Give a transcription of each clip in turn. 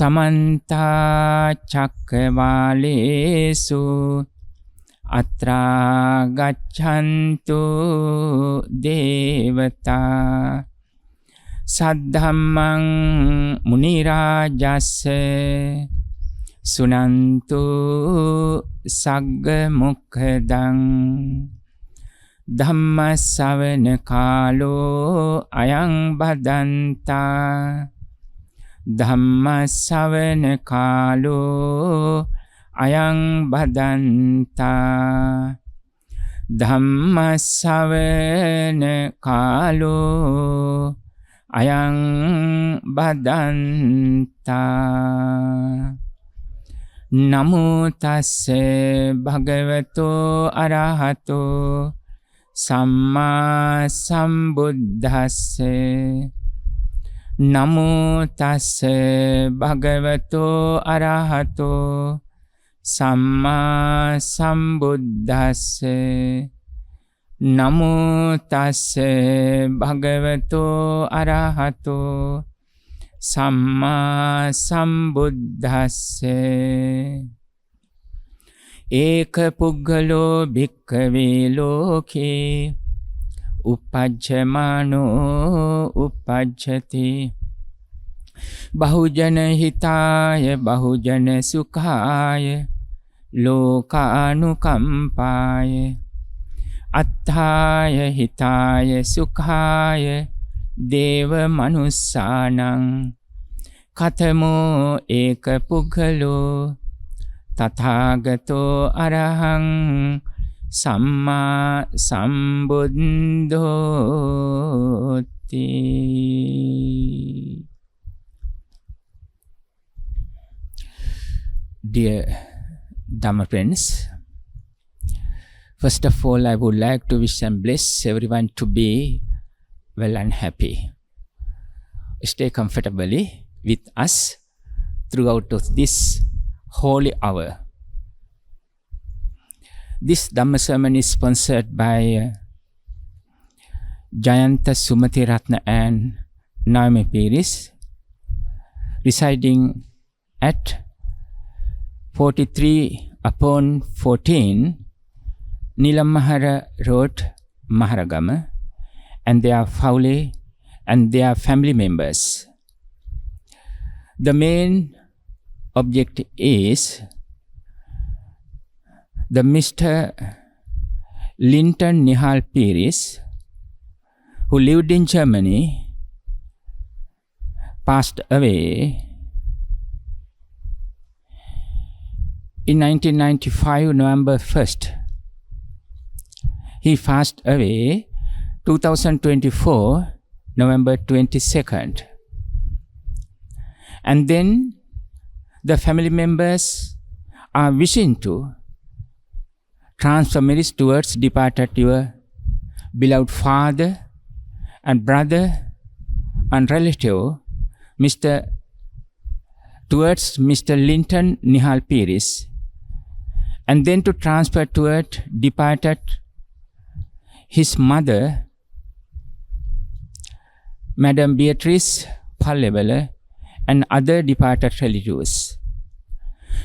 Samanta Chakravalesu Atra Gachantu Devata Saddhammang Munirajase Sunantu Sagga Mukhadang Dhamma Savana Kalo Ayang Badanta Dhamma Savana Kalo Ayang Badanta Dhamma Savana Kalo Ayang Badanta Namo Tassa Bhagavato Arahato Samma Sambuddhassa Namo Tassa Bhagavato Arahato Samma Sambuddhassa Namo Tassa Bhagavato Arahato Samma Sambuddhassa Eka Puggalo Bhikkhave Loke Uppajjamano Uppajjati Bahujana Hitaya Bahujana Sukhaya Lokanukampaya Attaya Hitaya Sukhaya Deva Manussanang Katamo Eka Puggalo Tathagato Arahang Samma Sambuddhoti. Dear Dhamma friends, first of all, I would like to wish and bless everyone to be well and happy. Stay comfortably with us throughout of this holy hour. This Dhamma sermon is sponsored by Jayanta Sumati Ratna and Naomi Piris, residing at 43/14 Nilamahara Road, Maharagama, and their family and their family members. The main object is the Mr. Linton Nihal Piris, who lived in Germany, passed away in 1995, November 1st. He passed away 2024, November 22nd. And then the family members are wishing to transfer merits towards departed your beloved father and brother and relative, towards Mr. Linton Nihal Piris, and then to transfer toward departed his mother, Madam Beatrice Pallevela, and other departed relatives.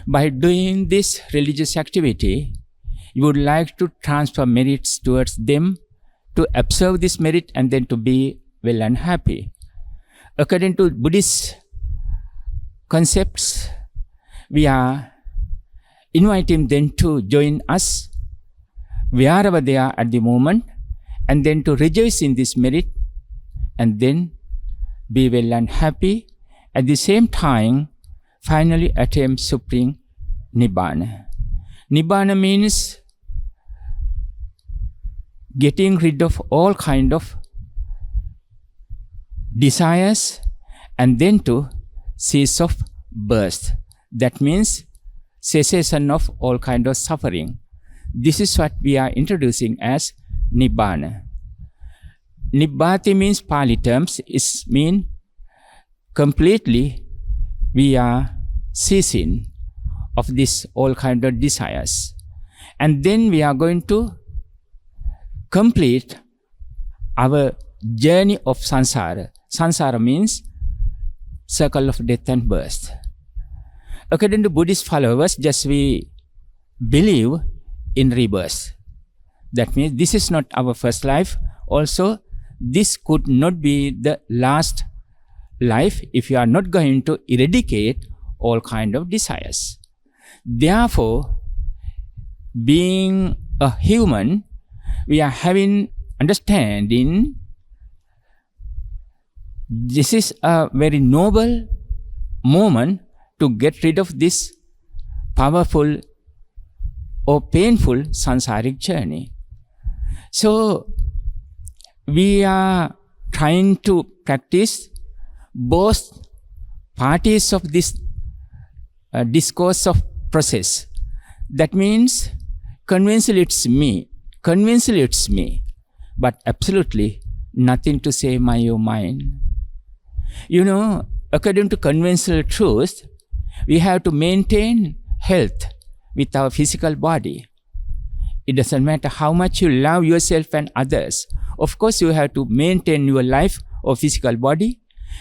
By doing this religious activity, you would like to transfer merits towards them, to observe this merit and then to be well and happy. According to Buddhist concepts, we are inviting them to join us wherever they are at the moment, and then to rejoice in this merit and then be well and happy. At the same time, finally attain supreme Nibbana. Nibbana means getting rid of all kind of desires and then to cease of birth. That means cessation of all kind of suffering. This is what we are introducing as Nibbana. Nibbati means Pali terms, is mean completely we are ceasing of this all kind of desires. And then we are going to complete our journey of samsara. Samsara means circle of death and birth. According to Buddhist followers, just we believe in rebirth. That means this is not our first life. Also, this could not be the last life if you are not going to eradicate all kind of desires. Therefore, being a human, we are having understanding this is a very noble moment to get rid of this powerful or painful samsaric journey. So, we are trying to practice both parties of this discourse of process. That means conventionally it's me, but absolutely nothing to say my own mind. You know, according to conventional truth, we have to maintain health with our physical body. It doesn't matter how much you love yourself and others. Of course, you have to maintain your life or physical body.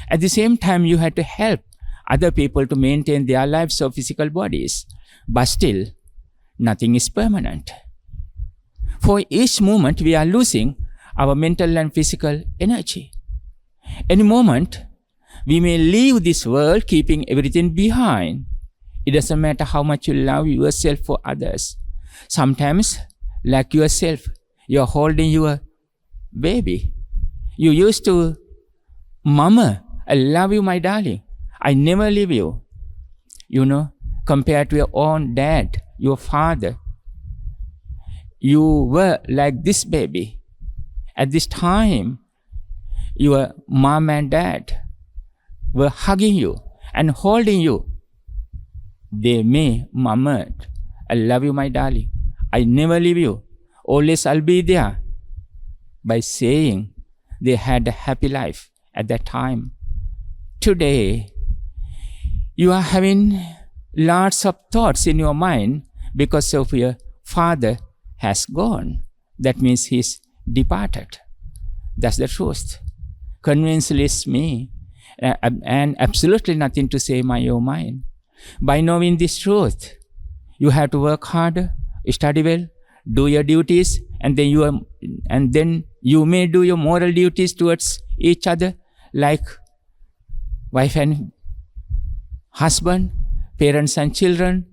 At the same time, you have to help other people to maintain their lives or physical bodies. But still, nothing is permanent. For each moment, we are losing our mental and physical energy. Any moment, we may leave this world keeping everything behind. It doesn't matter how much you love yourself or others. Sometimes, like yourself, you're holding your baby. You used to, Mama, I love you, my darling. I never leave you. You know, compared to your own dad, your father, you were like this baby. At this time, your mom and dad were hugging you and holding you. They may murmur, I love you, my darling. I never leave you. Always I'll be there. By saying they had a happy life at that time. Today, you are having lots of thoughts in your mind because of your father has gone. That means he's departed. That's the truth. Conventionally it's me. And absolutely nothing to say my own mind. By knowing this truth, you have to work harder, study well, do your duties, and then you may do your moral duties towards each other, like wife and husband, parents and children,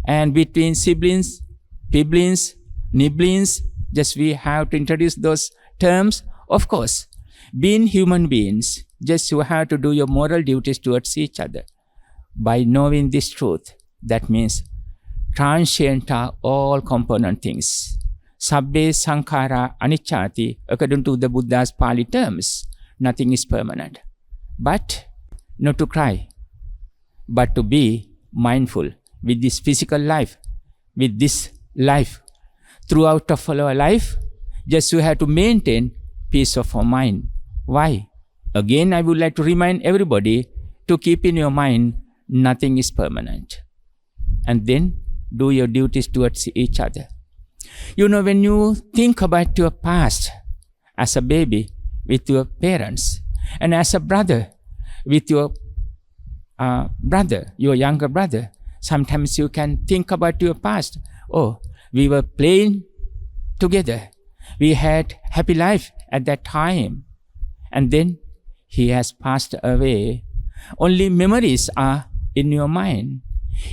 and between siblings, piblings, nibblings. Just we have to introduce those terms. Of course, being human beings, just you have to do your moral duties towards each other. By knowing this truth, that means transient are all component things. Sabbe sankhara anicchati, according to the Buddha's Pali terms, nothing is permanent. But not to cry, but to be mindful with this physical life, with this life. Throughout of our life, just you have to maintain peace of our mind. Why? Again, I would like to remind everybody to keep in your mind, nothing is permanent. And then do your duties towards each other. You know, when you think about your past as a baby with your parents, and as a brother with your your younger brother, sometimes you can think about your past. Oh, we were playing together. We had happy life at that time. And then he has passed away. Only memories are in your mind.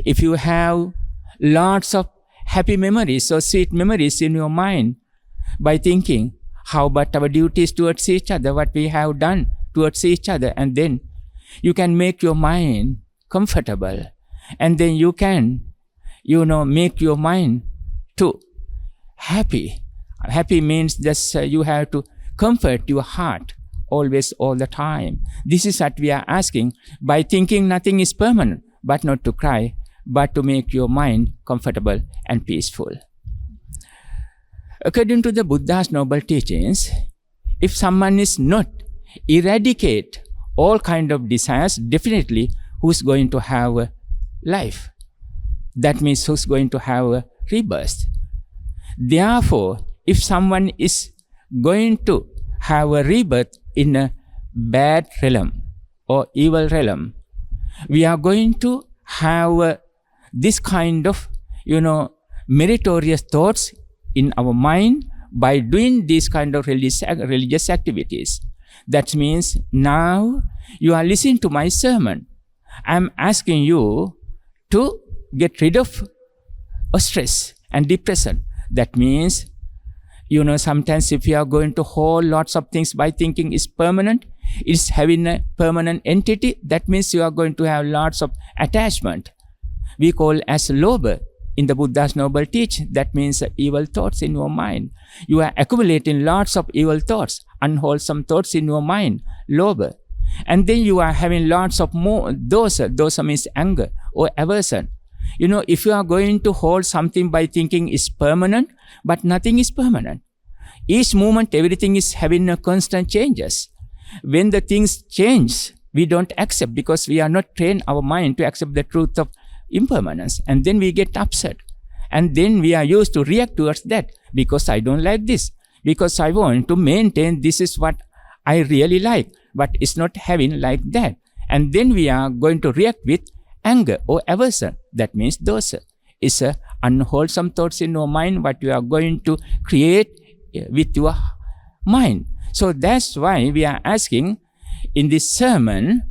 If you have lots of happy memories or sweet memories in your mind, by thinking, how about our duties towards each other, what we have done towards each other, and then you can make your mind comfortable. And then you can, make your mind to happy. Happy means just you have to comfort your heart always, all the time. This is what we are asking. By thinking nothing is permanent, but not to cry, but to make your mind comfortable and peaceful. According to the Buddha's noble teachings, if someone is not eradicate all kind of desires, definitely who's going to have a life? That means who's going to have a rebirth. Therefore, if someone is going to have a rebirth in a bad realm or evil realm, we are going to have this kind of, meritorious thoughts in our mind by doing these kind of religious activities. That means now you are listening to my sermon. I'm asking you to get rid of stress and depression. That means, sometimes if you are going to hold lots of things by thinking is permanent, it's having a permanent entity, that means you are going to have lots of attachment. We call as lobha in the Buddha's noble teaching. That means evil thoughts in your mind. You are accumulating lots of evil thoughts, unwholesome thoughts in your mind, lobha. And then you are having lots of more dosa. Dosa means anger or aversion. If you are going to hold something by thinking is permanent, but nothing is permanent. Each moment, everything is having a constant changes. When the things change, we don't accept because we are not trained our mind to accept the truth of impermanence. And then we get upset. And then we are used to react towards that because I don't like this. Because I want to maintain this is what I really like. But it's not having like that. And then we are going to react with anger or aversion. That means dosa. It's a unwholesome thoughts in your mind what you are going to create with your mind. So that's why we are asking in this sermon,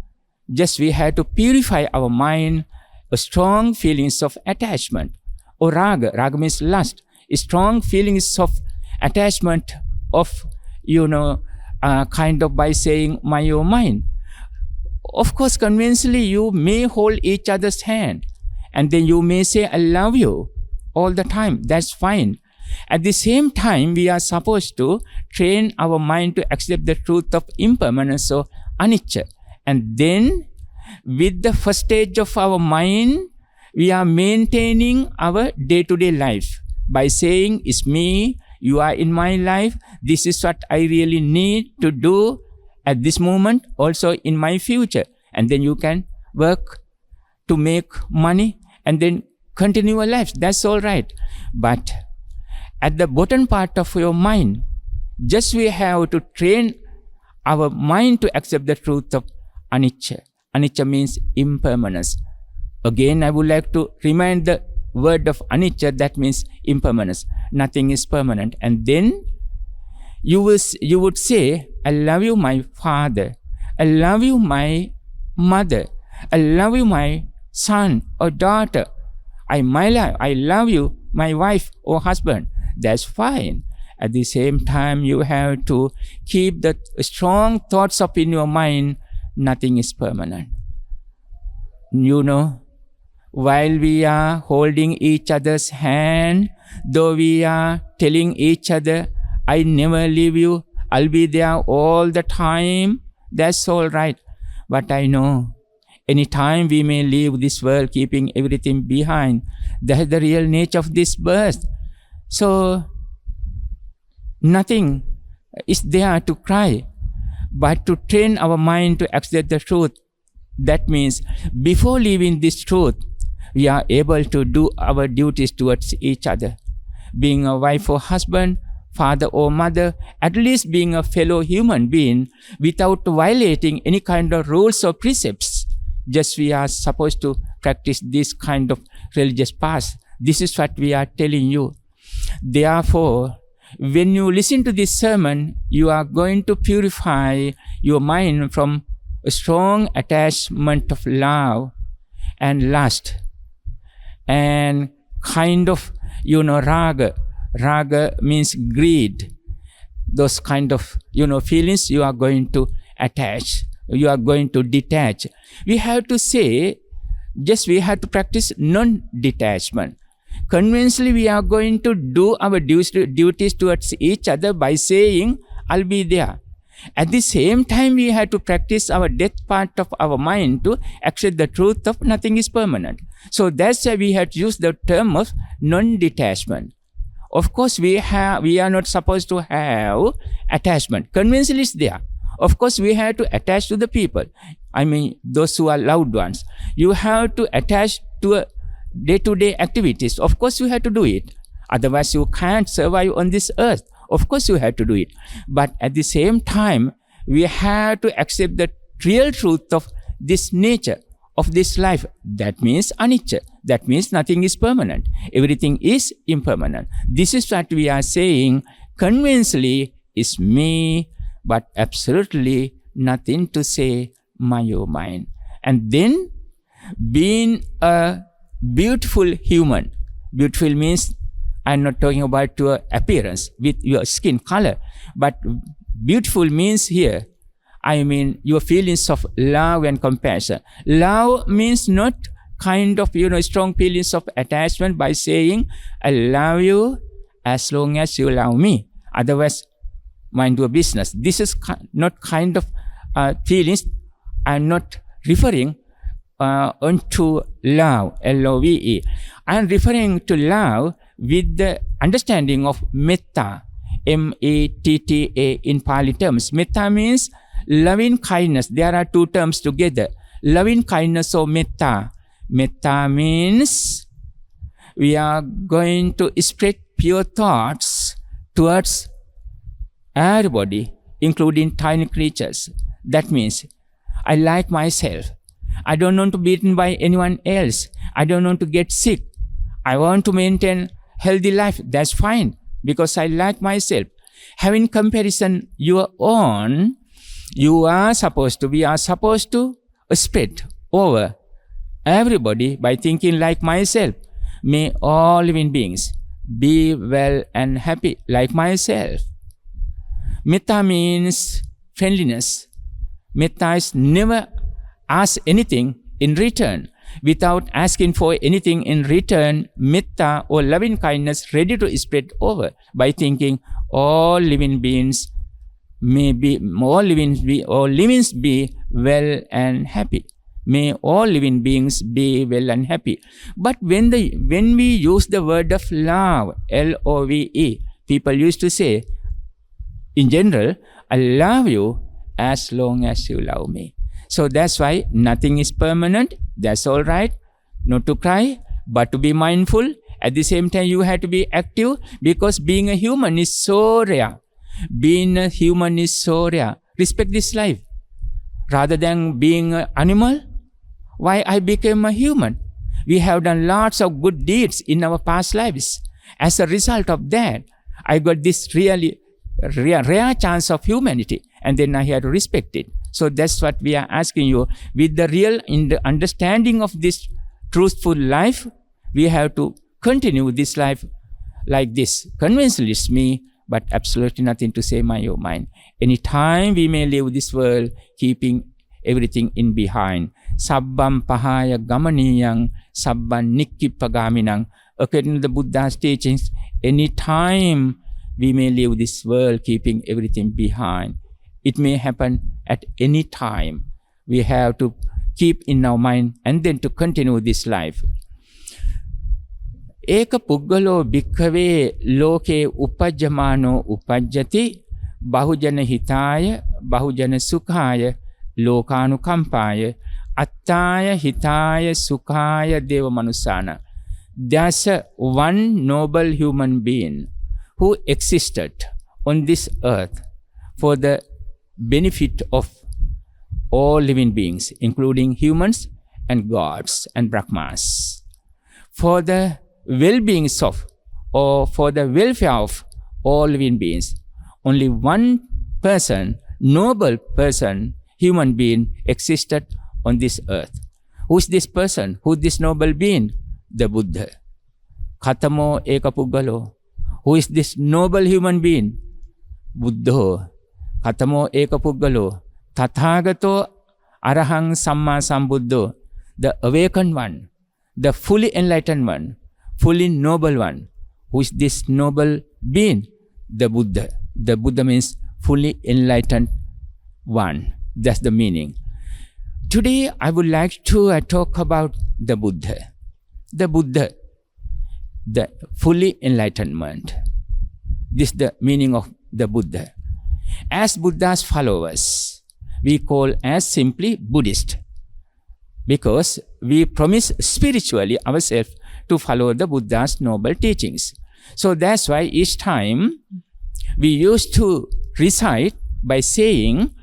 just we have to purify our mind, strong feelings of attachment. Or raga. Raga means lust. Strong feelings of attachment of, kind of by saying my or mine. Of course, conventionally, you may hold each other's hand. And then you may say, I love you all the time. That's fine. At the same time, we are supposed to train our mind to accept the truth of impermanence or anicca. And then, with the first stage of our mind, we are maintaining our day-to-day life by saying, it's me, you are in my life, this is what I really need to do at this moment, also in my future. And then you can work to make money and then continue your life. That's all right. But at the bottom part of your mind, just we have to train our mind to accept the truth of anicca. Anicca means impermanence. Again, I would like to remind the word of anicca, that means impermanence. Nothing is permanent. And then you would say, I love you, my father. I love you, my mother. I love you, my son or daughter. I love you, my wife or husband. That's fine. At the same time, you have to keep the strong thoughts up in your mind. Nothing is permanent. While we are holding each other's hand, though we are telling each other, I never leave you, I'll be there all the time, that's all right. But I know, anytime we may leave this world, keeping everything behind. That's the real nature of this birth. So, nothing is there to cry, but to train our mind to accept the truth. That means, before leaving this truth, we are able to do our duties towards each other. Being a wife or husband, father or mother, at least being a fellow human being without violating any kind of rules or precepts. Just we are supposed to practice this kind of religious path. This is what we are telling you. Therefore, when you listen to this sermon, you are going to purify your mind from a strong attachment of love and lust and kind of, raga. Raga means greed. Those kind of, feelings you are going to attach. You are going to detach. We have to say, just we have to practice non-detachment. Conventionally, we are going to do our duties towards each other by saying, I'll be there. At the same time, we have to practice our death part of our mind to accept the truth of nothing is permanent. So that's why we have to use the term of non-detachment. Of course, we are not supposed to have attachment. Conventionally, it's there. Of course, we have to attach to the people. I mean, those who are loved ones. You have to attach to day-to-day activities. Of course, you have to do it. Otherwise, you can't survive on this earth. Of course, you have to do it. But at the same time, we have to accept the real truth of this nature of this life. That means anicca. That means nothing is permanent. Everything is impermanent. This is what we are saying convincingly is me, but absolutely nothing to say my or mine. And then being a beautiful human. Beautiful means I'm not talking about your appearance with your skin color, but beautiful means here, I mean your feelings of love and compassion. Love means not kind of, strong feelings of attachment by saying, I love you as long as you love me. Otherwise, mind your business. This is not kind of feelings. I'm not referring onto love, L-O-V-E. I'm referring to love with the understanding of metta, M-A-T-T-A in Pali terms. Metta means loving kindness. There are two terms together. Loving kindness or metta. Metta means we are going to spread pure thoughts towards everybody, including tiny creatures. That means I like myself. I don't want to be beaten by anyone else. I don't want to get sick. I want to maintain healthy life. That's fine because I like myself. Having comparison your own, we are supposed to spread over everybody by thinking like myself. May all living beings be well and happy like myself. Metta means friendliness. Metta is never ask anything in return. Without asking for anything in return, metta or loving kindness ready to spread over by thinking all living beings be well and happy. May all living beings be well and happy. But when we use the word of love, L-O-V-E, people used to say, in general, I love you as long as you love me. So that's why nothing is permanent. That's all right. Not to cry, but to be mindful. At the same time, you have to be active because being a human is so rare. Being a human is so rare. Respect this life. Rather than being an animal, why I became a human? We have done lots of good deeds in our past lives. As a result of that, I got this really rare chance of humanity, and then I had to respect it. So that's what we are asking you. With the real in the understanding of this truthful life, we have to continue this life like this. Conventionally it's me, but absolutely nothing to say my or mine. Anytime we may leave this world, keeping everything in behind. Sabbam pahaya gamaniyang, sabban nikkipagaminang. According to the Buddha's teachings, anytime we may leave this world, keeping everything behind. It may happen at any time. We have to keep in our mind and then to continue this life. Eka puggalo bhikkhave loke upajjamano upajjati bahujana hitaya bahujana sukhaya lokanukampaya attaya hitaya sukhaya deva manusana. There's one noble human being who existed on this earth for the benefit of all living beings, including humans and gods and Brahmas. For the well-being of, or for the welfare of all living beings, only one person, noble person, human being existed on this earth. Who is this person? Who is this noble being? The Buddha. Khatamo eka puggalo. Who is this noble human being? Buddha. Khatamo eka puggalo. Tathagato arahang samma sambuddho. The awakened one, the fully enlightened one, fully noble one. Who is this noble being? The Buddha. The Buddha means fully enlightened one. That's the meaning. Today I would like to talk about the Buddha. The Buddha, the fully enlightenment. This is the meaning of the Buddha. As Buddha's followers, we call as simply Buddhist, because we promise spiritually ourselves to follow the Buddha's noble teachings. So that's why each time we used to recite by saying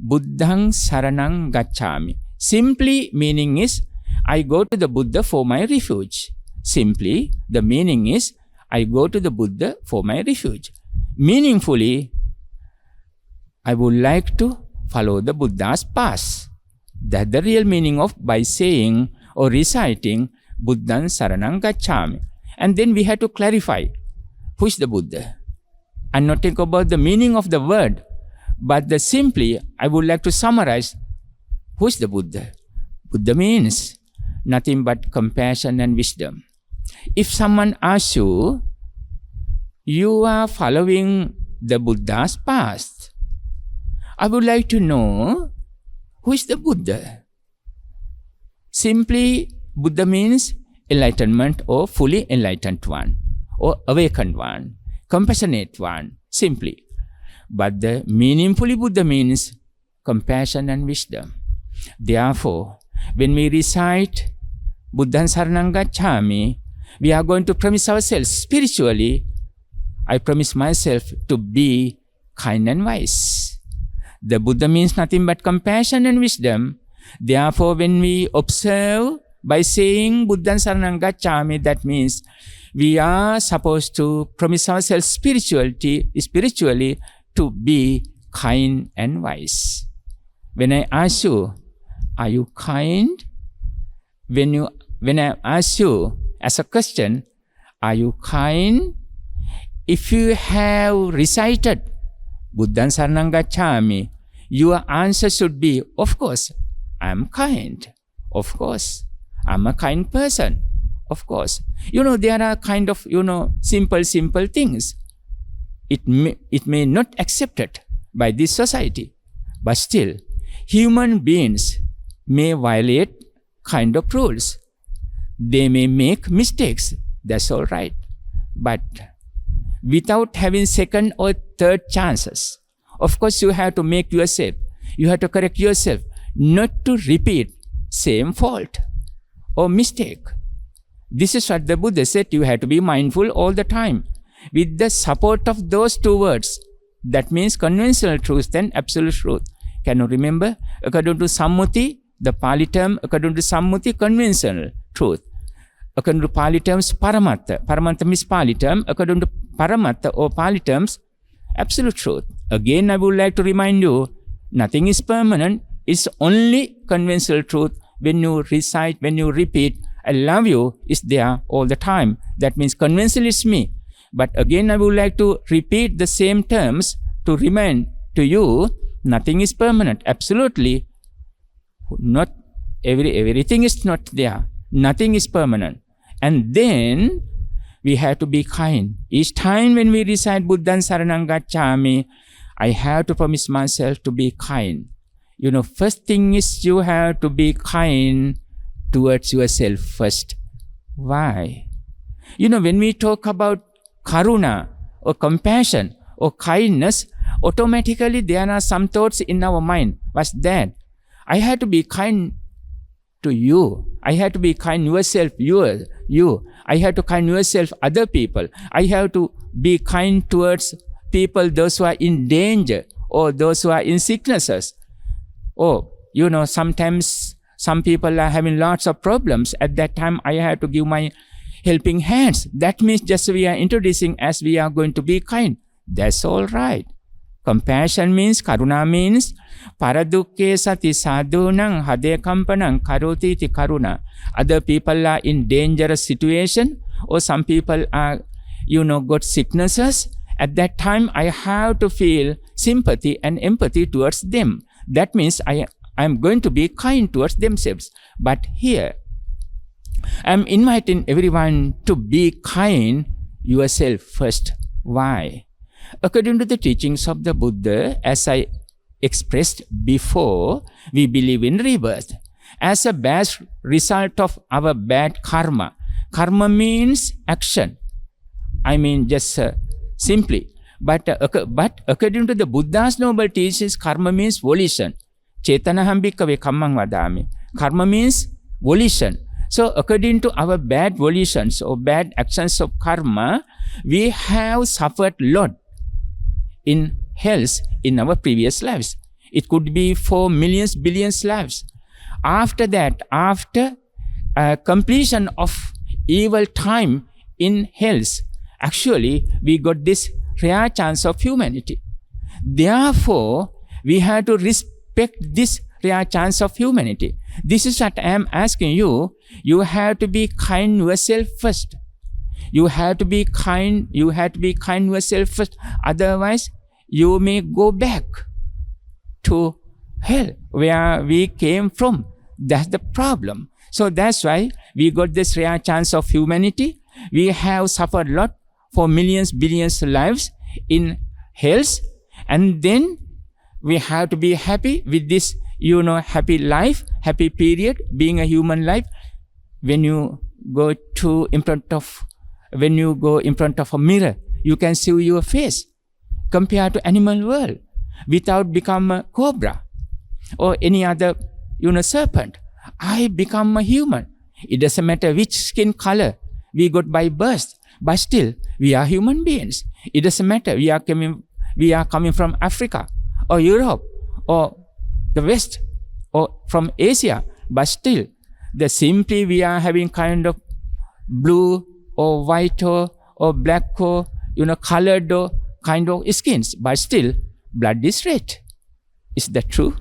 Buddhang Saranang Gacchami. Simply meaning is, I go to the Buddha for my refuge. Simply, the meaning is, I go to the Buddha for my refuge. Meaningfully, I would like to follow the Buddha's path. That's the real meaning of by saying or reciting Buddhaṃ Saranang Gacchāmi. And then we have to clarify who is the Buddha. I'm not talking about the meaning of the word, but simply I would like to summarize who is the Buddha. Buddha means nothing but compassion and wisdom. If someone asks you, you are following the Buddha's path, I would like to know who is the Buddha. Simply, Buddha means enlightenment or fully enlightened one or awakened one, compassionate one, simply. But the meaningfully Buddha means compassion and wisdom. Therefore, when we recite Buddhaṃ Saranang Gacchāmi, we are going to promise ourselves spiritually, I promise myself to be kind and wise. The Buddha means nothing but compassion and wisdom. Therefore, when we observe by saying Buddhaṃ Saranang Gacchāmi, that means we are supposed to promise ourselves spiritually to be kind and wise. When I ask you, are you kind? When I ask you as a question, are you kind? If you have recited Buddhaṃ Saranang Gacchāmi, your answer should be, of course, I am kind. Of course, I am a kind person. Of course. There are kind of, simple things. It may not accepted by this society. But still, human beings may violate kind of rules. They may make mistakes. That's all right. But without having second or third chances, of course, you have to make yourself, you have to correct yourself, not to repeat same fault or mistake. This is what the Buddha said, you have to be mindful all the time. With the support of those two words, that means conventional truth and absolute truth. Can you remember? According to Sammuti, the Pali term, according to Sammuti, conventional truth. According to Pali terms, Paramatta. Paramatta means Pali term. According to Paramatta or Pali terms, absolute truth. Again, I would like to remind you, nothing is permanent. It's only conventional truth. When you recite, when you repeat, I love you is there all the time. That means conventional is me. But again, I would like to repeat the same terms to remind to you, nothing is permanent. Absolutely. Not everything is not there. Nothing is permanent. And then we have to be kind. Each time when we recite Buddhaṃ Saranang Gacchāmi, I have to promise myself to be kind. First thing is you have to be kind towards yourself first. Why? When we talk about karuna or compassion or kindness, automatically there are some thoughts in our mind. What's that? I have to be kind to you. I have to be kind yourself, you. I have to kind yourself, other people. I have to be kind towards people, those who are in danger or those who are in sicknesses. Or, sometimes some people are having lots of problems. At that time, I have to give my helping hands. That means just we are introducing as we are going to be kind. That's all right. Compassion means, karuna means, paradukke sati sadhunang hadekampanang karoti ti karuna. Other people are in dangerous situation or some people are, got sicknesses. At that time, I have to feel sympathy and empathy towards them. That means I am going to be kind towards themselves. But here, I am inviting everyone to be kind yourself first. Why? According to the teachings of the Buddha, as I expressed before, we believe in rebirth. As a bad result of our bad karma. Karma means action. I mean just simply. But according to the Buddha's noble teachings, karma means volition. Chetanaham bhikkhave kammang vadami. Karma means volition. So according to our bad volitions or bad actions of karma, we have suffered a lot in hells in our previous lives. It could be for millions, billions lives. After that, after completion of evil time in hells, actually we got this rare chance of humanity. Therefore, we have to respect this rare chance of humanity. This is what I am asking you. You have to be kind yourself first. You have to be kind yourself first. Otherwise, you may go back to hell where we came from. That's the problem. So that's why we got this rare chance of humanity. We have suffered a lot for millions, billions of lives in hells. And then we have to be happy with this, happy life, happy period, being a human life. When you go in front of a mirror, you can see your face compared to animal world without become a cobra or any other, serpent. I become a human. It doesn't matter which skin color we got by birth, but still we are human beings. It doesn't matter we are coming from Africa or Europe or the West or from Asia, but still simply we are having kind of blue or white or black or colored or kind of skins, but still blood is red. Is that true?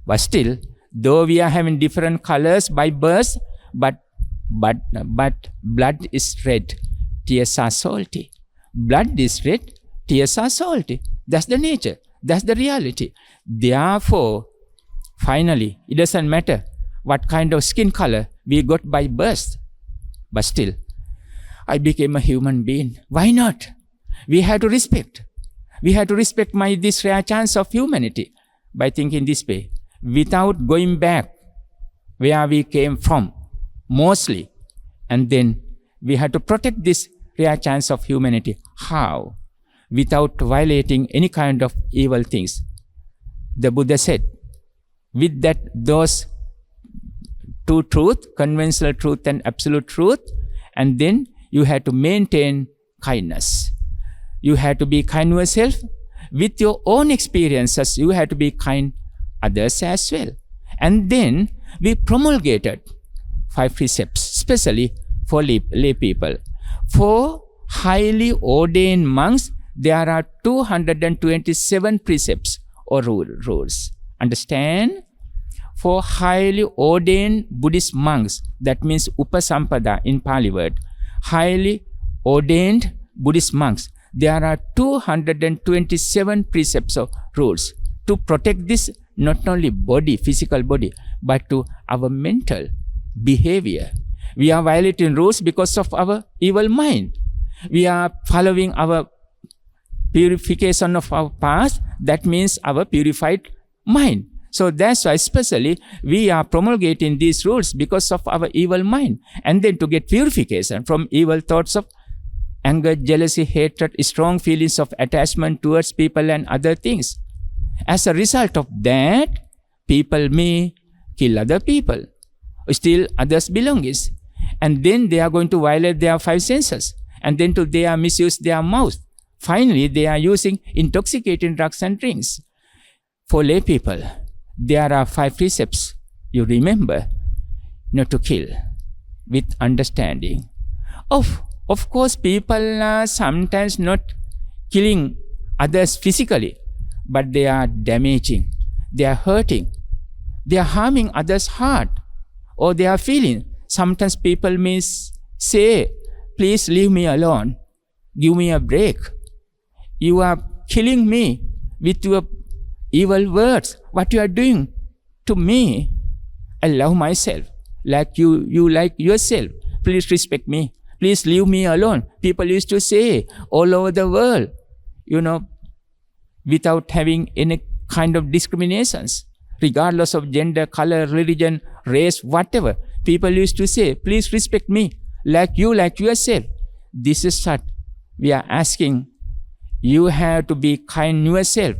But still, though we are having different colors by birth, but blood is red, tears are salty. Blood is red, tears are salty. That's the nature. That's the reality. Therefore, finally, it doesn't matter what kind of skin color we got by birth, but still, I became a human being. Why not? We have to respect. We have to respect this rare chance of humanity by thinking this way, without going back where we came from, mostly. And then we have to protect this rare chance of humanity. How? Without violating any kind of evil things. The Buddha said, with those two truths, conventional truth and absolute truth, and then you have to maintain kindness. You have to be kind yourself. With your own experiences, you have to be kind others as well. And then we promulgated 5 precepts, especially for lay people. For highly ordained monks, there are 227 precepts or rules. Understand? For highly ordained Buddhist monks, that means Upasampada in Pali word, highly ordained Buddhist monks, there are 227 precepts or rules to protect this not only body, physical body, but to our mental behavior. We are violating rules because of our evil mind. We are following our purification of our past. That means our purified mind. So that's why especially we are promulgating these rules because of our evil mind. And then to get purification from evil thoughts of anger, jealousy, hatred, strong feelings of attachment towards people and other things. As a result of that, people may kill other people, steal others' belongings, and then they are going to violate their 5 senses, and then they are misuse their mouth. Finally, they are using intoxicating drugs and drinks. For lay people, there are 5 precepts. You remember, not to kill, with understanding. Of course, people are sometimes not killing others physically, but they are damaging, they are hurting, they are harming others' heart or they are feeling. Sometimes people may say, please leave me alone, give me a break. You are killing me with your evil words. What you are doing to me? I love myself like you like yourself. Please respect me. Please leave me alone. People used to say all over the world, without having any kind of discriminations, regardless of gender, color, religion, race, whatever. People used to say, please respect me like you like yourself. This is what we are asking. You have to be kind yourself.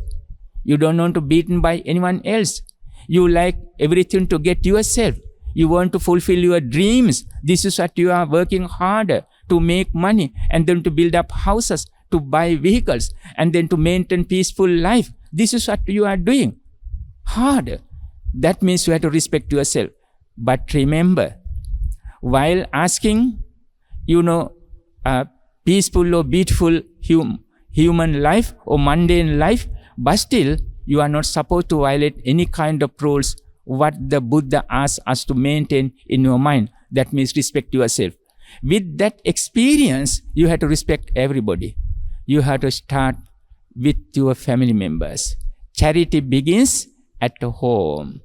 You don't want to be beaten by anyone else. You like everything to get yourself. You want to fulfill your dreams. This is what you are working harder to make money and then to build up houses, to buy vehicles, and then to maintain peaceful life. This is what you are doing harder. That means you have to respect yourself. But remember, while asking, peaceful or beautiful human life or mundane life, but still you are not supposed to violate any kind of rules what the Buddha asks us to maintain in your mind. That means respect yourself. With that experience, you have to respect everybody. You have to start with your family members. Charity begins at home.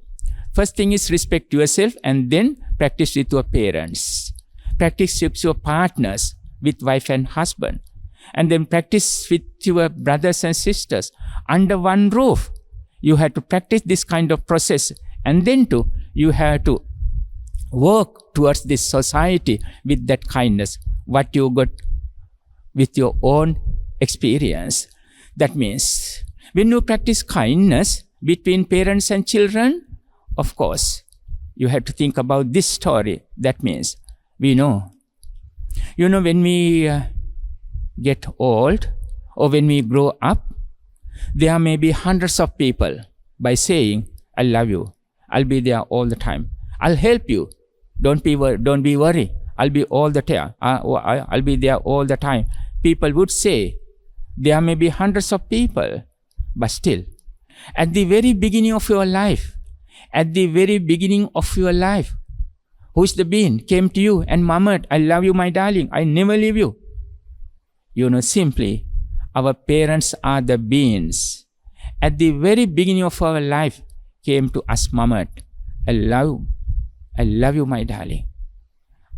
First thing is respect yourself, and then practice with your parents. Practice with your partners, with wife and husband. And then practice with your brothers and sisters under one roof. You have to practice this kind of process, and then too, you have to work towards this society with that kindness, what you got with your own experience. That means when you practice kindness between parents and children, of course, you have to think about this story. That means we know, when we get old or when we grow up, there may be hundreds of people by saying, I love you. I'll be there all the time. I'll help you. Don't be worried. I'll be all the time. I'll be there all the time. People would say, there may be hundreds of people, but still, at the very beginning of your life, who's the being came to you and murmured, I love you, my darling. I never leave you. Simply, our parents are the beings. At the very beginning of our life, came to us, murmured, I love you, my darling.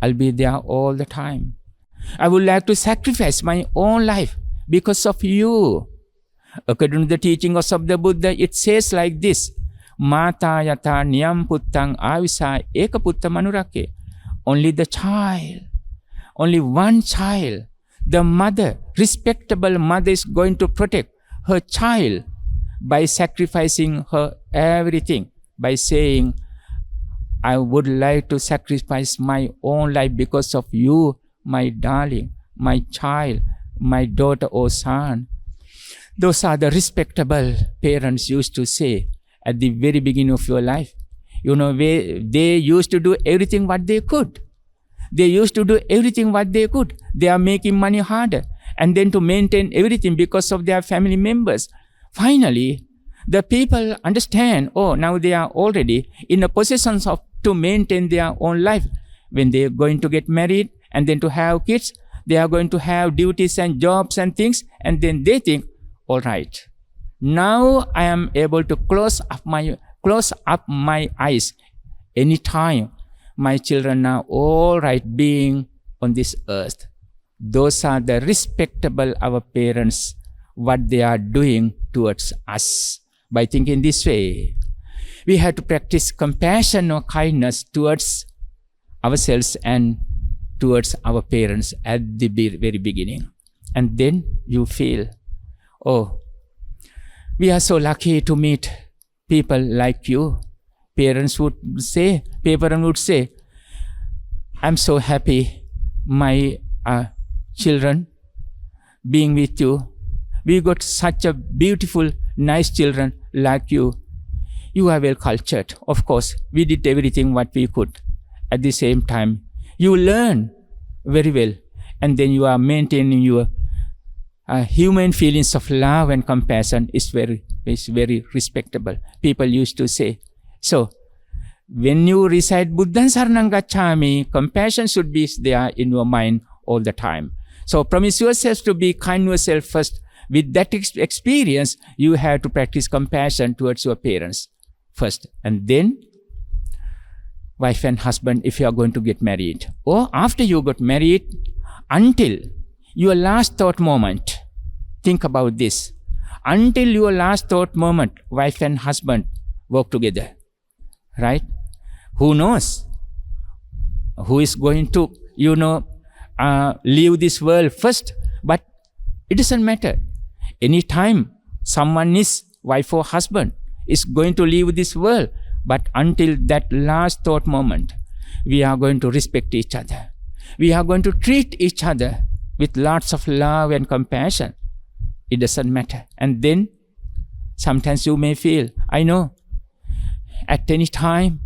I'll be there all the time. I would like to sacrifice my own life because of you. According to the teachings of the Buddha, it says like this, Mata yata niyam puttang avisa eka putta manurake. Only the child, only one child, the mother, respectable mother is going to protect her child by sacrificing her everything, by saying, I would like to sacrifice my own life because of you, my darling, my child, my daughter or son. Those are the respectable parents used to say at the very beginning of your life. They used to do everything what they could. They are making money harder and then to maintain everything because of their family members. Finally, the people understand, now they are already in a position to maintain their own life. When they are going to get married and then to have kids, they are going to have duties and jobs and things, and then they think, all right, now I am able to close up my eyes. Anytime my children are all right being on this earth. Those are the respectable our parents, what they are doing towards us. By thinking this way, we have to practice compassion or kindness towards ourselves and towards our parents at the very beginning. And then you feel, we are so lucky to meet people like you. Parents would say, I'm so happy my children being with you. We got such a beautiful, nice children like you. You are well cultured. Of course, we did everything what we could. At the same time, you learn very well, and then you are maintaining your human feelings of love and compassion is very respectable. People used to say. So, when you recite Buddhaṃ Saranam Gacchāmi, compassion should be there in your mind all the time. So, promise yourself to be kind to yourself first. With that experience, you have to practice compassion towards your parents first, and then wife and husband if you are going to get married, or after you got married, until your last thought moment. Think about this. Until your last thought moment, wife and husband work together, right? Who knows who is going to leave this world first? But it doesn't matter. Anytime someone is wife or husband is going to leave this world, but until that last thought moment, we are going to respect each other. We are going to treat each other with lots of love and compassion. It doesn't matter. And then sometimes you may feel, I know, at any time,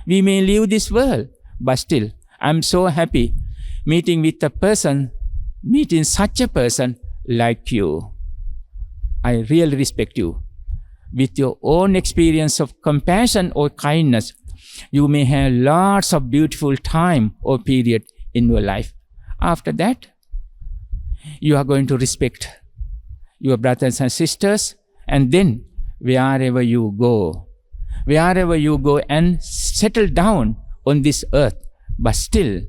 We may leave this world, but still, I'm so happy meeting such a person like you. I really respect you. With your own experience of compassion or kindness, you may have lots of beautiful time or period in your life. After that, you are going to respect your brothers and sisters, and then wherever you go and settle down on this earth, but still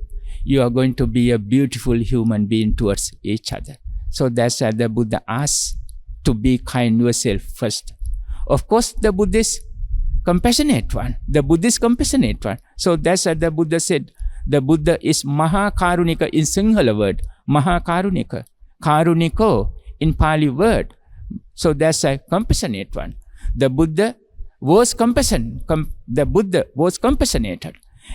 you are going to be a beautiful human being towards each other. So that's why the Buddha asks to be kind yourself first. Of course, the Buddha is compassionate one. So that's why the Buddha said, the Buddha is Maha Karunika in Sinhala word, Maha Karunika. Karuniko in Pali word. So that's a compassionate one. The Buddha was compassionated.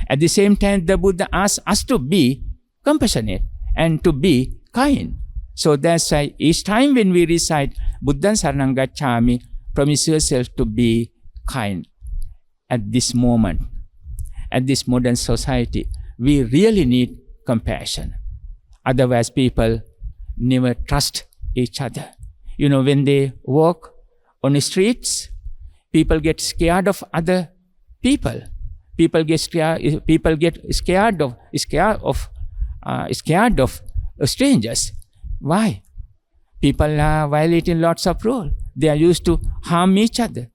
At the same time, the Buddha asked us to be compassionate and to be kind. So that's why each time when we recite Buddhaṃ Saranam Gacchāmi, promise yourself to be kind. At this moment, at this modern society, we really need compassion. Otherwise, people never trust each other. You know, when they walk on the streets, people get scared of other people. People get scared of strangers. Why? People are violating lots of rules. They are used to harm each other.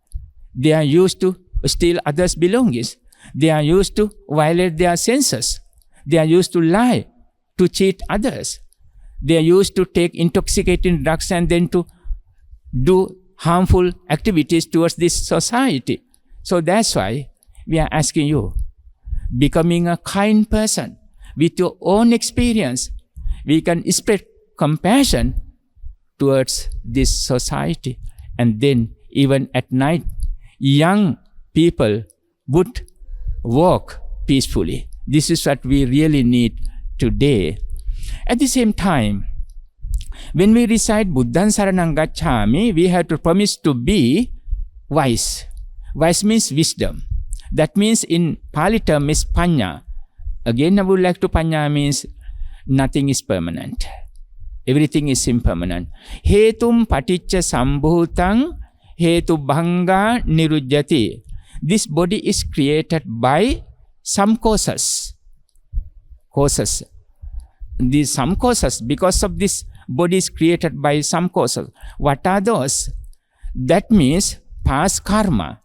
They are used to steal others' belongings. They are used to violate their senses. They are used to lie, to cheat others. They are used to take intoxicating drugs and then to do harmful activities towards this society. So that's why we are asking you, becoming a kind person with your own experience, we can spread compassion towards this society. And then even at night, young people would walk peacefully. This is what we really need today. At the same time, when we recite Buddhaṃ Saranam Gacchāmi, we have to promise to be wise. Wise means wisdom. That means in Pali term is paññā. Again, I would like to paññā means nothing is permanent. Everything is impermanent. Hetum paticca sambhūtaṃ hetu bhangā nirujjati. This body is created by some causes. These some causes, because of this body is created by some causes. What are those? That means past karma.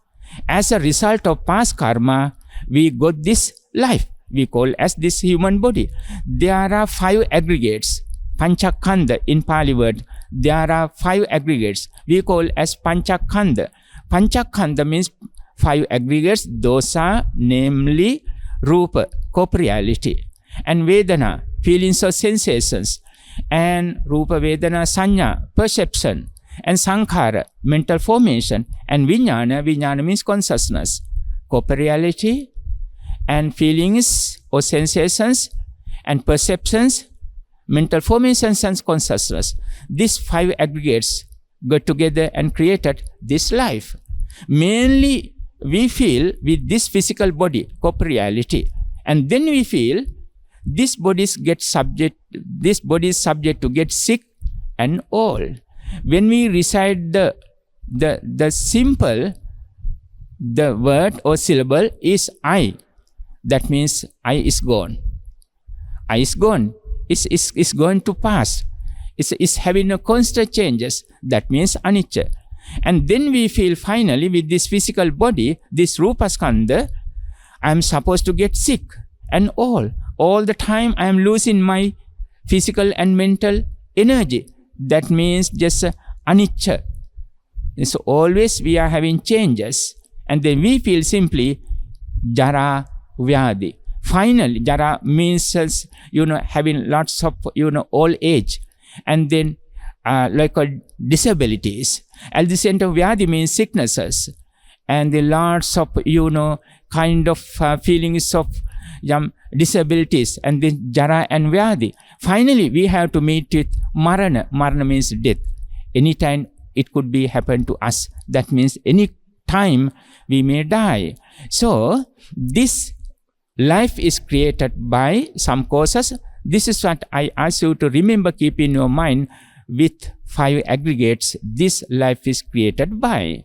As a result of past karma, we got this life. We call as this human body. There are 5 aggregates. Panchakanda in Pali word. There are 5 aggregates. We call as Panchakanda. Panchakanda means 5 aggregates. Those are namely Rupa, corporeality, and Vedana, feelings or sensations, and Rupa Vedana Sanya, perception, and Sankhara, mental formation, and Vijnana means consciousness, corporeality, and feelings or sensations, and perceptions, mental formations, and consciousness. These 5 aggregates got together and created this life. Mainly, we feel with this physical body, corporeality, and then we feel this body is subject to get sick and all. When we recite the simple, the word or syllable is I. That means I is gone. I is gone. It's going to pass. It's having a constant changes. That means anicca. And then we feel finally with this physical body, this Rupa Skandha, I am supposed to get sick and all. All the time I am losing my physical and mental energy. That means just anicca. So always we are having changes. And then we feel simply jara vyadi. Finally, jara means, having lots of, old age. And then disabilities. At the same time, vyadi means sicknesses. And the lots of, kind of feelings of disabilities. And then jara and vyadi. Finally, we have to meet with marana. Marana means death. Anytime it could be happen to us. That means any time we may die. So this life is created by some causes. This is what I ask you to remember, keep in your mind. With 5 aggregates, this life is created by.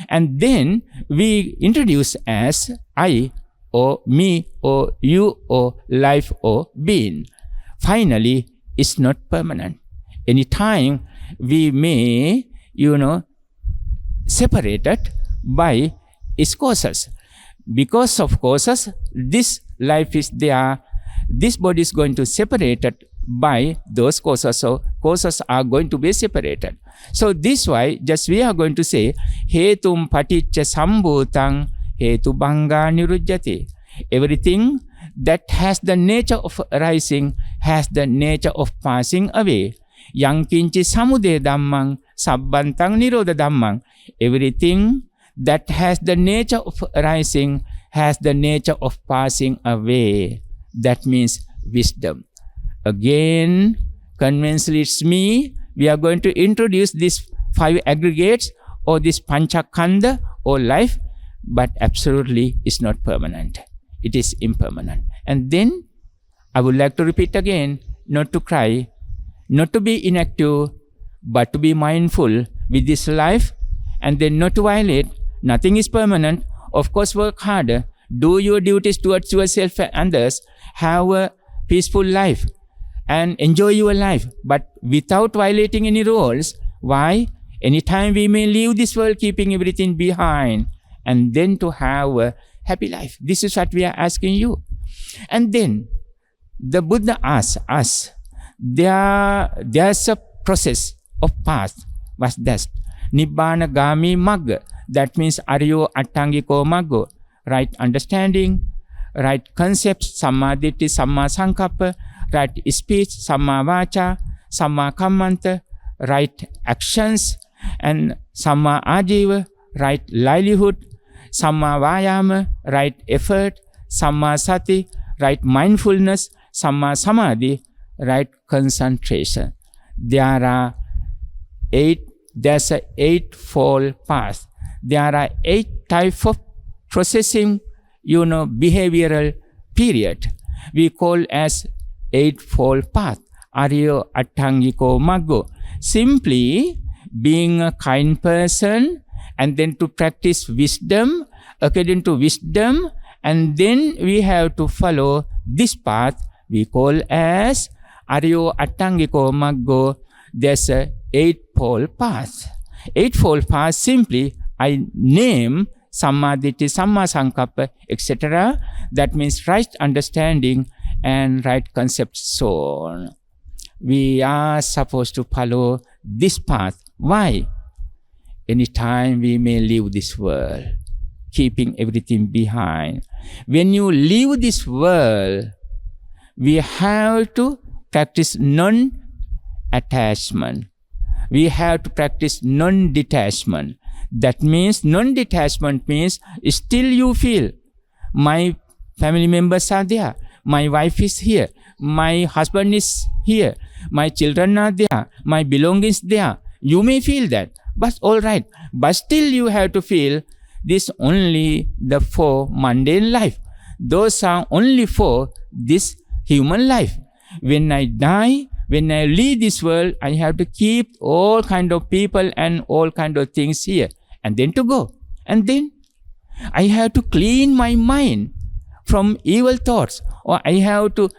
And then we introduce as I or me or you or life or being. Finally, it's not permanent. Anytime we may, separated by its causes. Because of causes, this life is there. This body is going to separate it by those causes. So causes are going to be separated. So this why just we are going to say hetum paticca sambhutang hetu bhanga nirujjati. Everything that has the nature of arising has the nature of passing away. Yang kinci samude dhammang sabbantang nirodha dhammang. Everything that has the nature of arising has the nature of passing away. That means wisdom. Again, conventionally it's me. We are going to introduce these 5 aggregates or this panchakanda or life, but absolutely it's not permanent. It is impermanent. And then I would like to repeat again, not to cry, not to be inactive, but to be mindful with this life, and then not to violate. Nothing is permanent. Of course, work harder. Do your duties towards yourself and others. Have a peaceful life and enjoy your life, but without violating any rules. Why? Anytime we may leave this world keeping everything behind, and then to have a happy life. This is what we are asking you. And then the Buddha asks us, there's a process of path. What's that? Nibbana Gami Magga. That means Aryo Attangiko Maggo. Right understanding, right concepts, Samma Ditti, Samma Sankappa, right speech, Samma Vacha, Samma Kammanta, right actions, and Samma Ajiva, right livelihood, Samma Vayama, right effort, Samma Sati, right mindfulness, Samma Samadhi, right concentration. There's a 8-fold path. There are 8 types of processing, behavioral period. We call as 8-fold path. Aryo Attangiko Maggo. Simply being a kind person and then to practice wisdom, according to wisdom, and then we have to follow this path we call as Aryo Attangiko Maggo. There's a 8-fold path. 8-fold path simply I name Samma Ditti, Samma Sankappa, etc. That means right understanding and right concept. So we are supposed to follow this path. Why? Anytime we may leave this world, keeping everything behind. When you leave this world, we have to practice non-attachment. We have to practice non-detachment. That means non-detachment means still you feel my family members are there, my wife is here, my husband is here, my children are there, my belongings there. You may feel that, but all right. But still you have to feel this only the for mundane life. Those are only for this human life. When I die, when I leave this world, I have to keep all kind of people and all kind of things here. And then to go. And then I have to clean my mind from evil thoughts, or I have to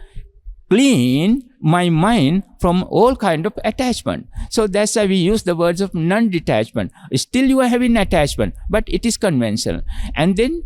clean my mind from all kind of attachment. So that's why we use the words of non-detachment. Still you are having attachment, but it is conventional. And then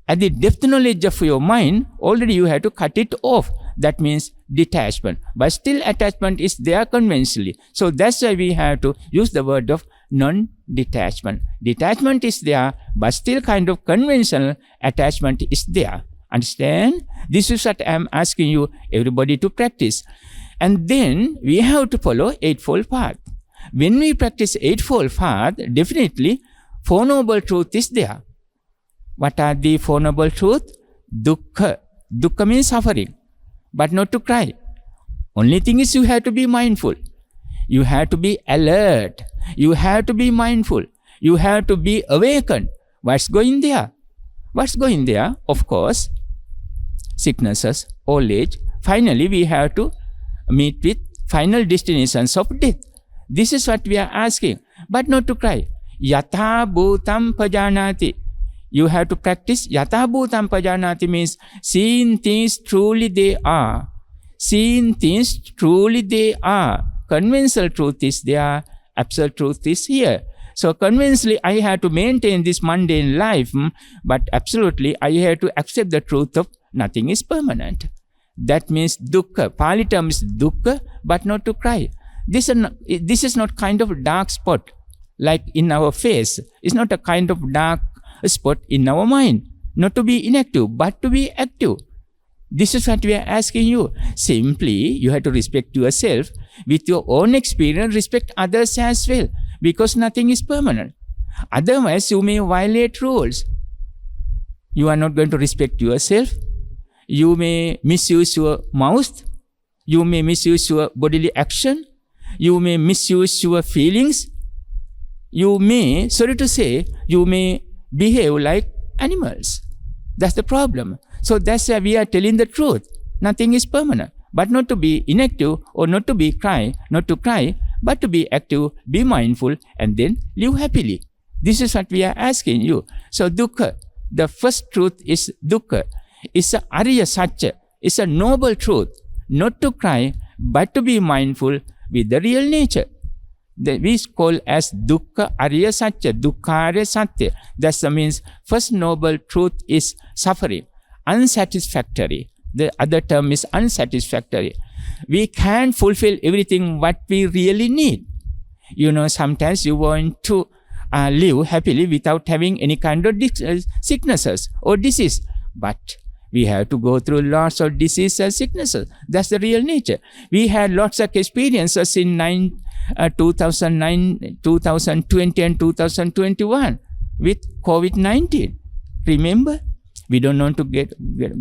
at the depth knowledge of your mind, already you have to cut it off. That means detachment. But still attachment is there conventionally. So that's why we have to use the word of non-detachment. Detachment is there, but still kind of conventional attachment is there. Understand? This is what I am asking you, everybody, to practice. And then we have to follow 8-fold path. When we practice 8-fold path, definitely 4 noble truth is there. What are the 4 noble truth? Dukkha. Dukkha means suffering, but not to cry. Only thing is you have to be mindful. You have to be alert. You have to be mindful. You have to be awakened. What's going there? What's going there? Of course, sicknesses, old age. Finally, we have to meet with final destinations of death. This is what we are asking, but not to cry. Yatha bhutam pajanati. You have to practice yatha bhutam pajanati means seeing things truly they are. Seeing things truly they are. Conventional truth is there, absolute truth is here. So conventionally, I have to maintain this mundane life, but absolutely, I have to accept the truth of nothing is permanent. That means dukkha. Pali term is dukkha, but not to cry. This is not kind of dark spot like in our face. It's not a kind of dark spot in our mind. Not to be inactive, but to be active. This is what we are asking you. Simply, you have to respect yourself. With your own experience, respect others as well. Because nothing is permanent. Otherwise, you may violate rules. You are not going to respect yourself. You may misuse your mouth. You may misuse your bodily action. You may misuse your feelings. You may, sorry to say, you may behave like animals. That's the problem. So that's why we are telling the truth. Nothing is permanent. But not to be inactive or not to be not to cry, but to be active, be mindful, and then live happily. This is what we are asking you. So dukkha, the first truth is dukkha. It's a Arya Satya. It's a noble truth. Not to cry, but to be mindful with the real nature. That we call as dukkha Arya Satya, dukkha Arya Satya. That means first noble truth is suffering, unsatisfactory. The other term is unsatisfactory. We can't fulfill everything what we really need. You know, sometimes you want to live happily without having any kind of sicknesses or disease. But we have to go through lots of diseases and sicknesses. That's the real nature. We had lots of experiences in 2009, 2020 and 2021 with COVID-19. Remember? We don't want to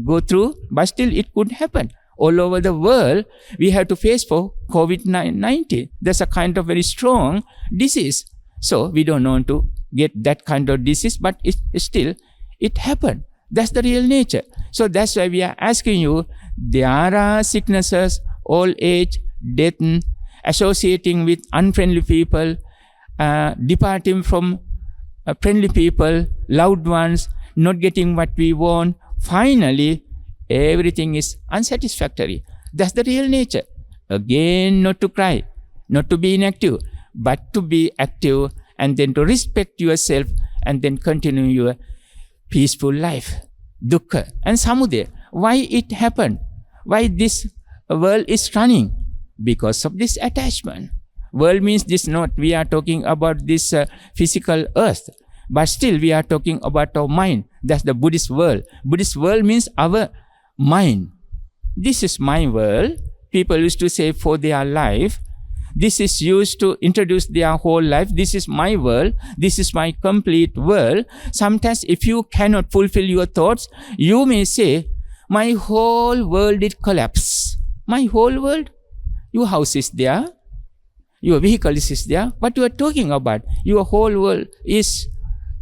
go through, but still it could happen. All over the world, we have to face for COVID-19. That's a kind of very strong disease. So we don't want to get that kind of disease, but it happened. That's the real nature. So that's why we are asking you, there are sicknesses, old age, death, associating with unfriendly people, departing from friendly people, loved ones, not getting what we want. Finally, everything is unsatisfactory. That's the real nature. Again, not to cry, not to be inactive, but to be active and then to respect yourself and then continue your peaceful life. Dukkha and samudaya. Why it happened? Why this world is running? Because of this attachment. World means this not, we are talking about this physical earth. But still we are talking about our mind. That's the Buddhist world. Buddhist world means our mind. This is my world. People used to say for their life. This is used to introduce their whole life. This is my world. This is my complete world. Sometimes if you cannot fulfill your thoughts, you may say, my whole world did collapse. My whole world? Your house is there. Your vehicle is there. What you are talking about? Your whole world is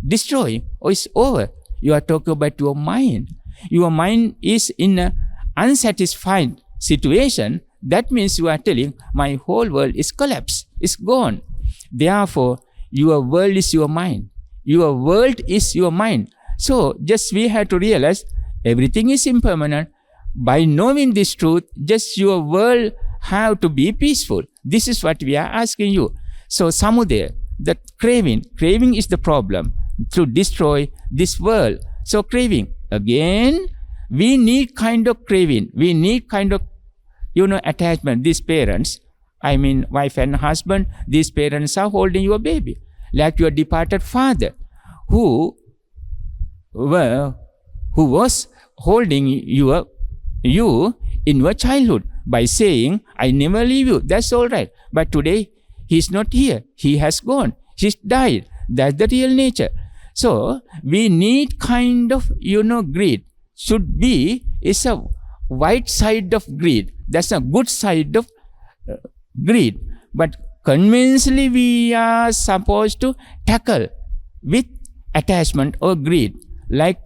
destroying or is over. You are talking about your mind. Your mind is in an unsatisfied situation. That means you are telling, my whole world is collapsed, is gone. Therefore, your world is your mind. Your world is your mind. So, just we have to realize everything is impermanent. By knowing this truth, just your world have to be peaceful. This is what we are asking you. So, samudaya, the craving is the problem to destroy this world. So, craving, again, we need kind of craving. We need kind of attachment. These parents, I mean wife and husband, these parents are holding your baby. Like your departed father who was holding you in your childhood by saying, I never leave you. That's all right. But today, he's not here. He has gone. He's died. That's the real nature. So, we need kind of, greed. Should be, is a white side of greed. That's a good side of greed. But conventionally, we are supposed to tackle with attachment or greed, like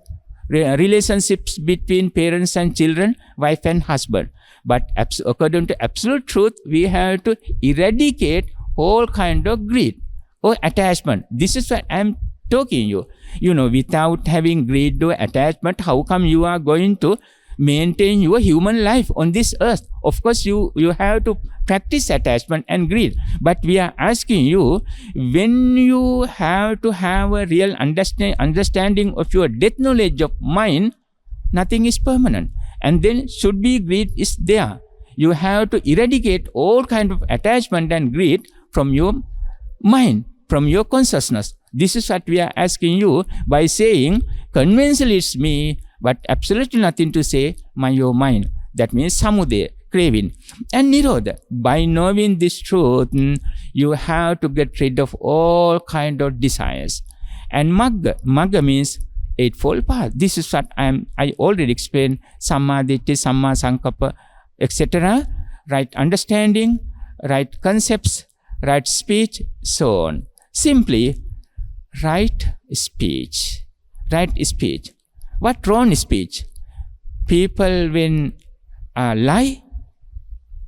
relationships between parents and children, wife and husband. But according to absolute truth, we have to eradicate all kind of greed or attachment. This is what I'm talking you. Without having greed or attachment, how come you are going to maintain your human life on this earth? Of course, you have to practice attachment and greed. But we are asking you, when you have to have a real understanding of your depth knowledge of mind, nothing is permanent. And then should be greed is there. You have to eradicate all kind of attachment and greed from your mind, from your consciousness. This is what we are asking you by saying, conventionally it's me, but absolutely nothing to say your mind. That means samudaya, craving. And nirodha, by knowing this truth, you have to get rid of all kind of desires. And magga means eightfold path. This is what I already explained. Samma ditthi, samma sankappa, etc. Right understanding, right concepts, right speech, so on. Simply, right speech. Right speech. What wrong speech? People when lie,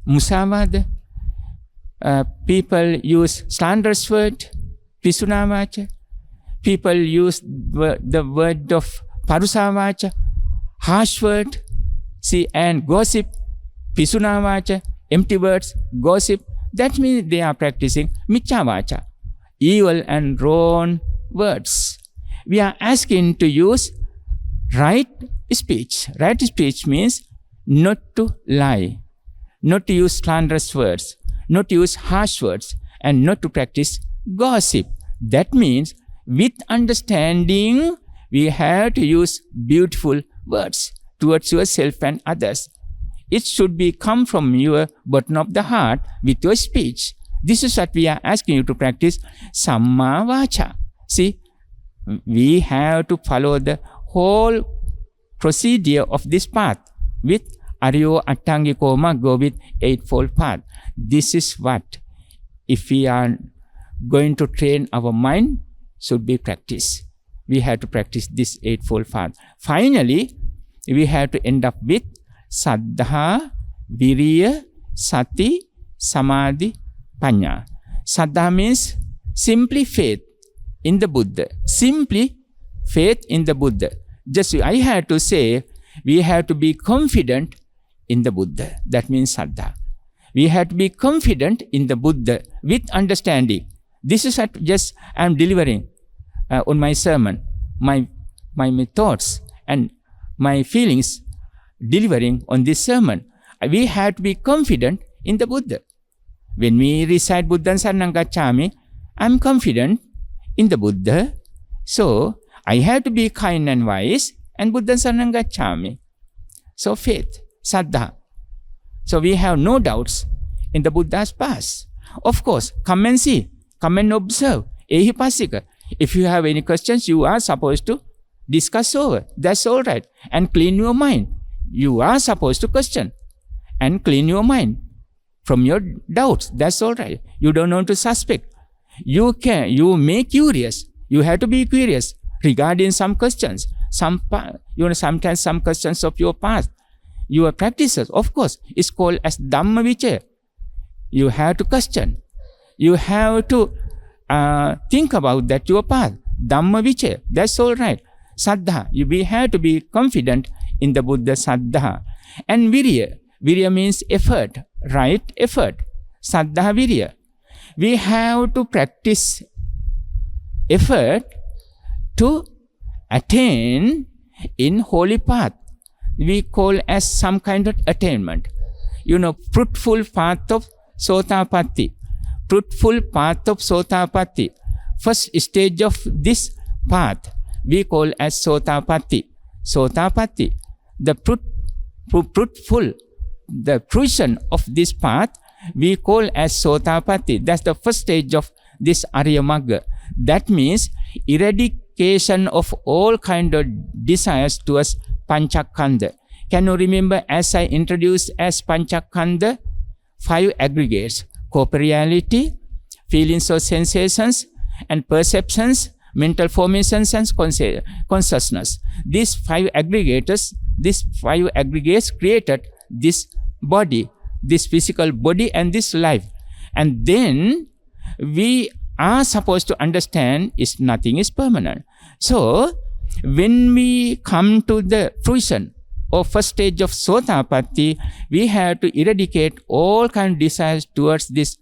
musavada, people use slanderous word, pisunavacha. People use the word of parusavacha, harsh word, and gossip, pisunavacha, empty words, gossip. That means they are practicing micchavacha, evil and wrong words. We are asking to use right speech. Right speech means not to lie, not to use slanderous words, not to use harsh words, and not to practice gossip. That means with understanding, we have to use beautiful words towards yourself and others. It should be come from your bottom of the heart with your speech. This is what we are asking you to practice, samma vacha. See, we have to follow the whole procedure of this path with Aryo Attangiko Maggo, with eightfold path. This is what, if we are going to train our mind, should be practiced. We have to practice this eightfold path. Finally, we have to end up with Saddha, Viriya, Sati, Samadhi, Panya. Saddha means simply faith in the Buddha. Simply faith in the Buddha. Just I have to say, we have to be confident in the Buddha. That means Saddha. We have to be confident in the Buddha with understanding. This is what just I am delivering on my sermon, my thoughts and my feelings delivering on this sermon. We have to be confident in the Buddha. When we recite Buddhaṃ Saranam Gacchāmi, I am confident in the Buddha. So I have to be kind and wise, and Buddhaṃ Saranam Gacchāmi. So faith, Saddha. So we have no doubts in the Buddha's past. Of course, come and see, come and observe. Ehi passika. If you have any questions, you are supposed to discuss over. That's all right. And clean your mind. You are supposed to question and clean your mind from your doubts. That's all right. You don't want to suspect. You may curious. You have to be curious regarding some questions. Sometimes some questions of your past, your practices, of course, is called as Dhamma Vicaya. You have to question. You have to think about that your path. Dhamma Vicaya. That's all right. Saddha. We have to be confident in the Buddha, Saddha. And Virya. Virya means effort. Right effort. Saddha Virya. We have to practice effort to attain in holy path. We call as some kind of attainment. Fruitful path of Sotapatti. Fruitful path of Sotapatti. First stage of this path we call as Sotapatti. Sotapatti. The fruitful, the fruition of this path we call as Sotapatti. That's the first stage of this Arya Magga. That means eradication of all kind of desires towards Panchakanda. Can you remember, as I introduced as Panchakanda, 5 aggregates: corporeality, feelings or sensations, and perceptions, mental formations and consciousness. These five aggregates created this body, this physical body and this life. And then we are supposed to understand is nothing is permanent. So when we come to the fruition or first stage of Sotapatti, we have to eradicate all kind of desires towards this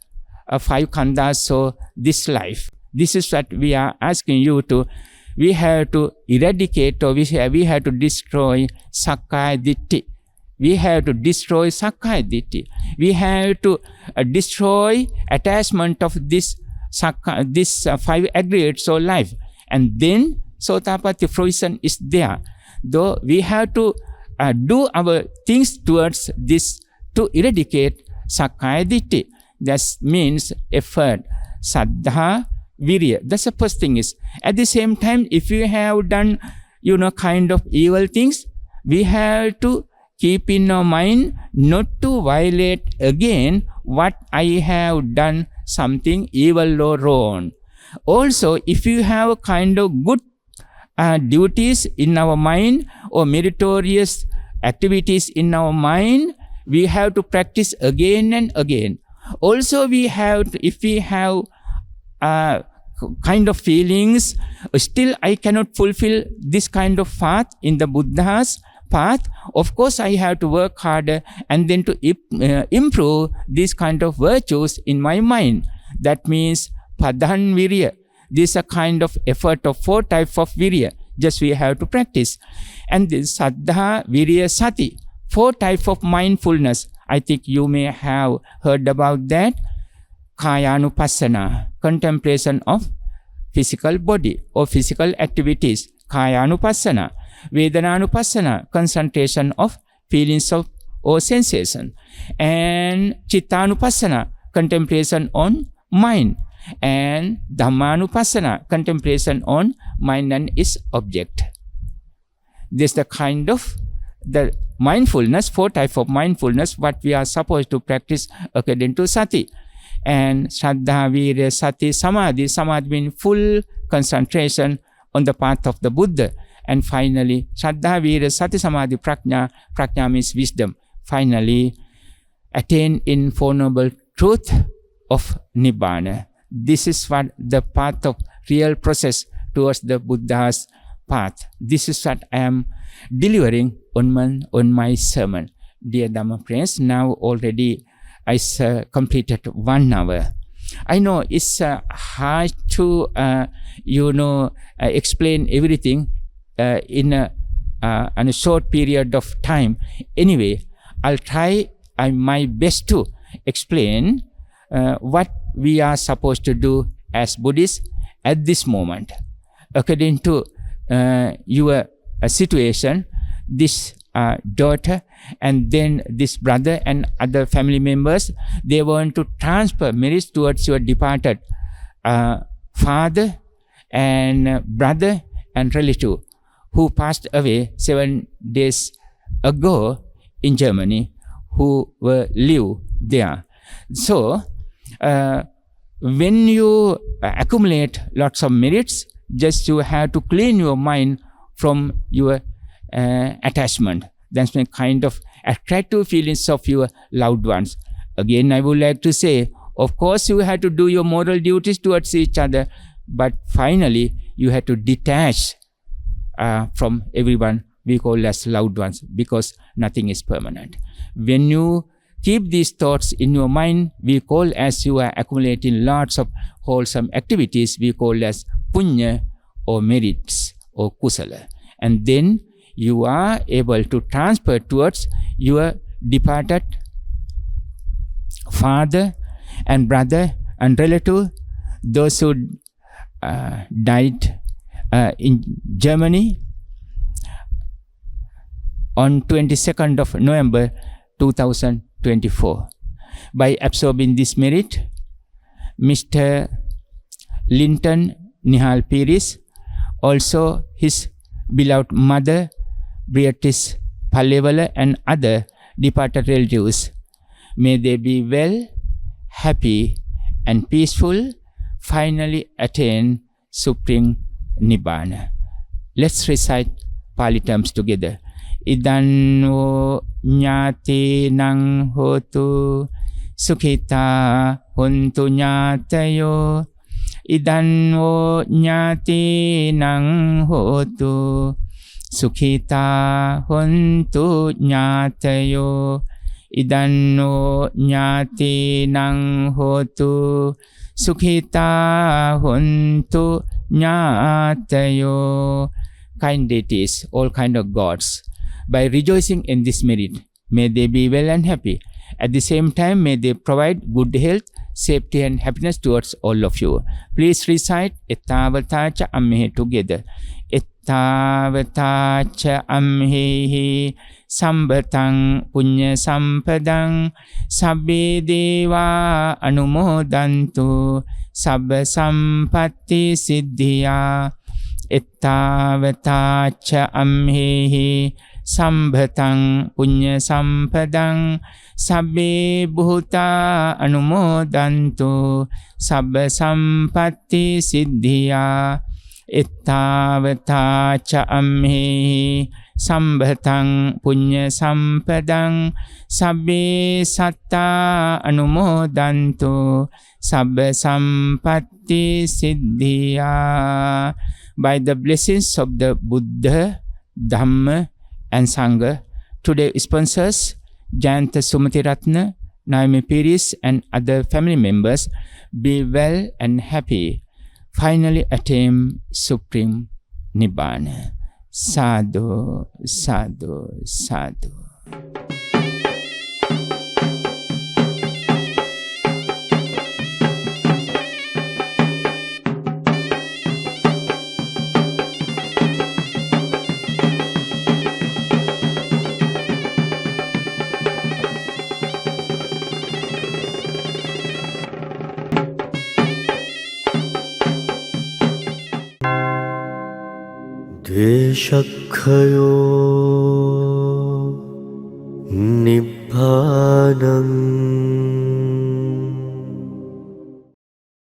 five khandhas, so this life. This is what we are asking you to. We have to eradicate, or we have to destroy Sakkaya Ditthi. We have to destroy Sakkaya Ditthi. We have to destroy attachment of this five aggregates or life. And then Sotapatti fruition is there. Though we have to do our things towards this to eradicate Sakkaya Ditthi. That means effort, Saddha, Virya. That's the first thing is. At the same time, if you have done, kind of evil things, we have to keep in our mind not to violate again what I have done something evil or wrong. Also, if you have a kind of good duties in our mind or meritorious activities in our mind, we have to practice again and again. Also, if we have kind of feelings, still I cannot fulfill this kind of path in the Buddha's path, of course I have to work harder and then to improve these kind of virtues in my mind. That means Padhan Virya. This is a kind of effort of 4 types of Virya. Just we have to practice. And this Saddha, Virya, Sati. 4 types of mindfulness. I think you may have heard about that. Kayanupassana, contemplation of physical body or physical activities. Kayanupassana. Vedananupassana, concentration of feelings of or sensation. And Chittanupassana, contemplation on mind. And Dhammanupassana, contemplation on mind and its object. This is the kind of the mindfulness, 4 types of mindfulness, what we are supposed to practice according to Sati. And Shraddha, Virya, Sati, Samadhi. Samadhi means full concentration on the path of the Buddha. And finally, Shraddha, Virya, Sati, Samadhi, Pragna. Pragna means wisdom. Finally, attain Ineffable Truth of Nibbana. This is what the path of real process towards the Buddha's path. This is what I am delivering on my sermon. Dear Dhamma friends, now already I completed 1 hour. I know it's hard to explain everything in a short period of time. Anyway, I'll try my best to explain what we are supposed to do as Buddhists at this moment. According to your situation, this daughter and then this brother and other family members, they want to transfer merits towards your departed father and brother and relative who passed away 7 days ago in Germany, who live there. So, when you accumulate lots of merits, just you have to clean your mind from your attachment. That's the kind of attractive feelings of your loved ones. Again, I would like to say, of course, you have to do your moral duties towards each other, but finally, you have to detach from everyone we call as loved ones, because nothing is permanent. When you keep these thoughts in your mind, we call as you are accumulating lots of wholesome activities, we call as punya or merits or kusala. And then you are able to transfer towards your departed father and brother and relative, those who died in Germany on 22nd of November 2024. By absorbing this merit, Mr. Linton Nihal Piris, also his beloved mother, Beatrice Palevala, and other departed relatives, may they be well, happy, and peaceful, finally attain supreme Nibbana. Let's recite Pali terms together. Idanno nyate nang hotu sukhita huntu nyatayo. Idanno nyate nang hotu sukhita huntu nyatayo. Idanno nyate nang hotu sukhita huntu nyatayo. Kind deities, all kind of gods, by rejoicing in this merit, may they be well and happy. At the same time, may they provide good health, safety and happiness towards all of you. Please recite Ettavata cha ammehi together. Ettavata cha ammehi sambhatang punya sampadang sabbe deva anumodantu sabba sampatti siddhiya. Ettavata cha amhehi sambhatang punya sampadang sabbe bhuta anumodantu sabba sampatti siddhiya. Ettavata cha amhehi sambhatang punya sampadang sabbe satta anumodantu sabba sampatti siddhiya. By the blessings of the Buddha, Dhamma and Sangha, today sponsors Jayanta Sumati Ratna, Naomi Piris and other family members be well and happy. Finally attain Supreme Nibbana. Sadhu, sadhu, sadhu. Dveshakhayo Nibbānam